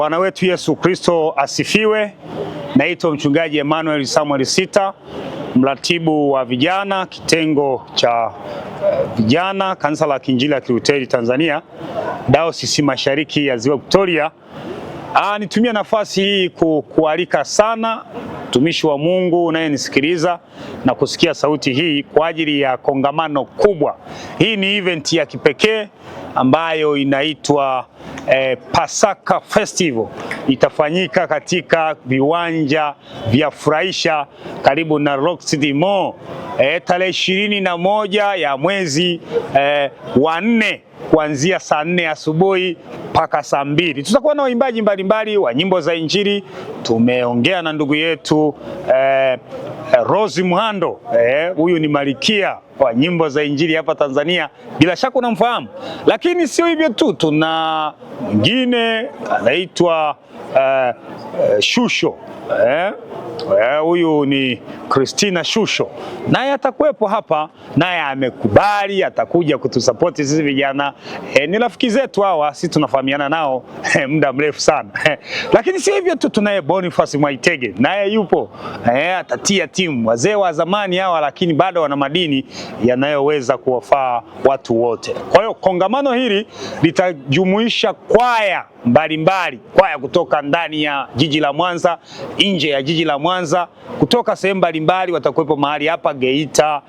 Bwana wetu Yesu Kristo asifiwe. Naitwa mchungaji Emmanuel Samuel Sita, mratibu wa vijana kitengo cha vijana kanisa la Kiinjili ya Kilutheri Tanzania, Dayosisi Mashariki ya Ziwa Victoria. Nitumia nafasi hii kualika sana mtumishi wa Mungu unayenisikiliza na kusikia sauti hii kwa ajili ya kongamano kubwa. Hii ni event ya kipekee ambayo inaitwa Pasaka Festival. Itafanyika katika viwanja vya Furahisha karibu na Rock City Mall tarehe 21 ya mwezi wa 4 kuanzia saa 4 asubuhi mpaka saa 2. Tutakuwa na waimbaji mbalimbali wa nyimbo za Injili. Tumeongea na ndugu yetu Rose Muhando, huyu ni malkia wa nyimbo za Injili hapa Tanzania, bila shaka unamfahamu. Lakini sio hivyo tu, tuna mwingine anaitwa Shusho. Huyu ni Christina Shusho, naye atakuwepo hapa, naye amekubali atakuja kutusapoti sisi vijana. Ni rafiki zetu hawa, sisi tunafahamiana nao muda mrefu sana. Lakini si hivyo tu, tunaye Boniface Mwaitege, naye yupo, atatia timu. Wazee wa zamani hawa, lakini bado wana madini yanayoweza kuwafaa watu wote. Kwa hiyo kongamano hili litajumuisha kwaya mbalimbali, kwaya kutoka ndani ya jiji la Mwanza, nje ya jiji la Mwanza, kutoka sehemu mbalimbali watakuwepo mahali hapa, Geita,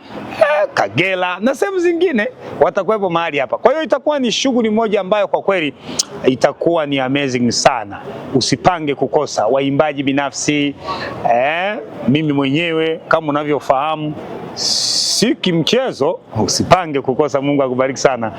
Kagera na sehemu zingine watakuwepo mahali hapa. Kwa hiyo itakuwa ni shughuli moja ambayo kwa kweli itakuwa ni amazing sana. Usipange kukosa. Waimbaji binafsi, mimi mwenyewe kama unavyofahamu, si kimchezo, usipange kukosa. Mungu akubariki sana.